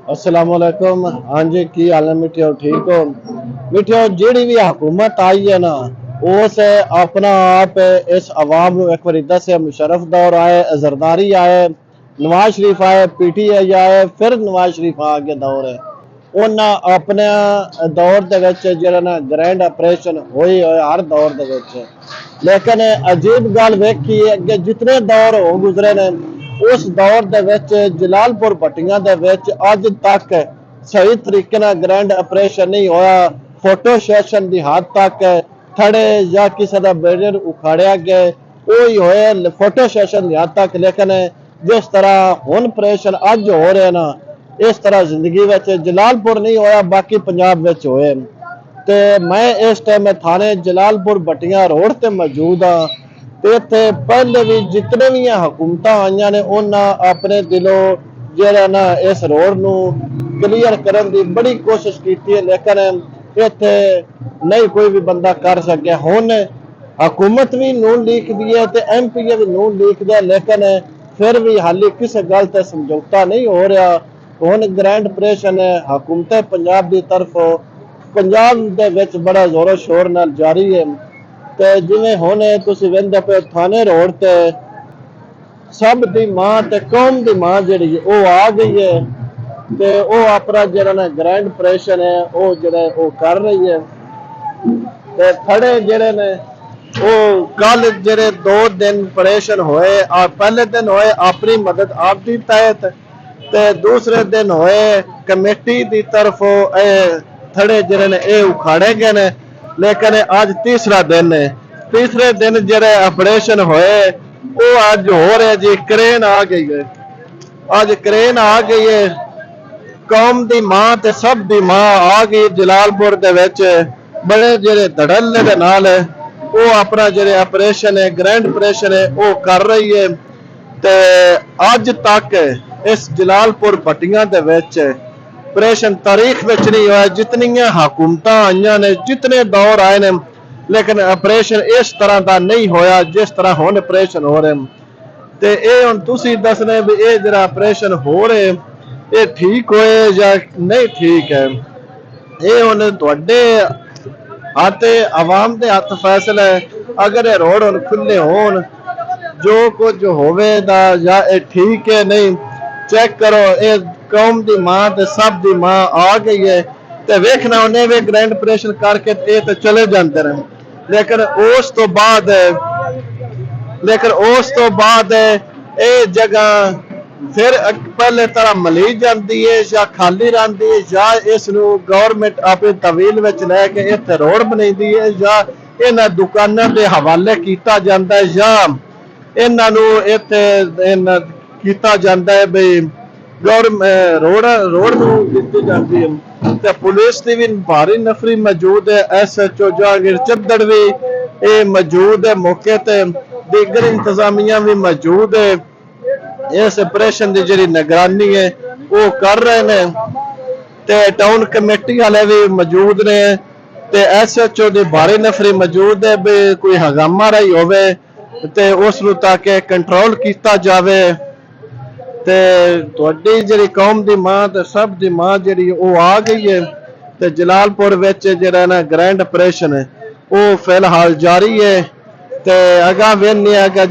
अस्सलामुअलैकुम। हाँ जी, की हाल है मिठियो? ठीक हो मिठियो? जेड़ी भी हुकूमत आई है ना, उस अपना आप इस अवाम को एक बार दस मुशर्रफ दौर आए, जरदारी आए, नवाज शरीफ आए, पीटीआई आए, फिर नवाज शरीफ आगे दौर है। उन्हें अपने दौर के जरा ना ग्रैंड ऑपरेशन हुई हर दौर के, लेकिन अजीब गल वेखी अगे जितने दौर हो गुजरे ने, उस दौर के जलालपुर भट्टियां अज तक सही तरीके ना ग्रैंड ऑपरेशन नहीं होया। फोटो सैशन की हद तक थड़े या किसी का बैरियर उखाड़िया गया वही होए फोटो सैशन की हद तक, लेकिन जिस तरह हुन ऑपरेशन अज हो रहे ना, इस तरह जिंदगी में जलालपुर नहीं होया, बाकी पंजाब में होए। ते मैं इस टाइम थाने जलालपुर भट्टियां रोड ते मौजूद हाँ। ते इत्थे पहले भी जितने भी हुकूमत आईयां ने उन्हें अपने दिलों जरा ना इस रोड नू क्लीयर करने की बड़ी कोशिश की है, लेकिन इत्थे नहीं कोई भी बंदा कर सके। हुन हुकूमत भी नून लीक दी है ते MP भी नून लीक दे, लेकिन फिर भी हाली किसी गल ते समझौता नहीं हो रहा। हुन ग्रैंड ऑपरेशन हुकूमत पंजाब की तरफ पंजाब दे विच बड़ा जोरों शोर नाल जारी है। ते जिवें हुण तुसीं वेंदे पे थाने रोड ते सब दी मां ते कौम दी मां जिहड़ी वो आ गई है, ते वो अपना जिहड़ा ना ग्रैंड ऑपरेशन है वो जिहड़ा वो कर रही है। ते थड़े जिहड़े ने वो कल जिहड़े 2 दिन ऑपरेशन होए, और पहले दिन होए अपनी मदद आप दी तहत, ते दूसरे दिन होए कमेटी की तरफ थड़े जिहड़े ने ये उखाड़े गए ने। लेकिन अज तीसरा दिन है, तीसरे दिन जिहड़े ऑपरेशन होए वो अज हो रहे जी। क्रेन आ गई है, अज क्रेन आ गई है, कौम दी मां ते सब दी मां आ गई जलालपुर दे विच बड़े जिहड़े धड़ल्ले दे नाल वो अपना जिहड़े ऑपरेशन है ग्रैंड ऑपरेशन है वो कर रही है। ते अज तक इस जलालपुर भट्टियां दे विच ऑपरेशन तारीख में नहीं हुआ। जितनियां हुकूमत आईयां ने, जितने दौर आए ने, लेकिन ऑपरेशन इस तरह का नहीं होया जिस तरह हुण ऑपरेशन हो रहे। ते ये हुण तुसीं दसने भी ये जिहड़ा ऑपरेशन हो रहे ये ठीक होए या नहीं ठीक है। ये हुण तुहाडे हत्थ आवाम दे हत्थ फैसला है। अगर ये रोड हुण खुले होण, जो कुछ होवेगा या ये ठीक है नहीं, चेक करो ये कौम दी मां ते सब दी मां आ गई है। ते वेखना उन्हें भी ग्रैंड ऑपरेशन करके ये तो चले जाते रहे, लेकिन उस तो बाद ये जगह फिर पहले तरह मली जाती है या खाली रहती है, या इस गवर्नमेंट अपनी तवील में लैके इत्थे रोड बनाई है, या इन्हां दुकानों के हवाले किया जाता है, या इन्हों इत्थे किया जाता है बई रोड दी जाती है। ते पुलिस की भी भारी नफरी मौजूद है, SHO जहांगीर चद्दड़ भी मौजूद है मौके ते, दीगर इंतजामिया भी मौजूद है। इस ऑपरेशन की जी निगरानी है वो कर रहे हैं, ते टाउन कमेटी वाले भी मौजूद ने, ते SHO की भारी नफरी मौजूद है भी कोई हंगामा रही होवे ते उस ताके कंट्रोल किया जाए। ते तुहाडी जिहड़ी कौम दी मां ते सब दी मां जिहड़ी वो आ गई है। ते जलालपुर विच जिहड़ा ना ग्रैंड ऑपरेशन है वो फिलहाल जारी है। ते अगां वेखने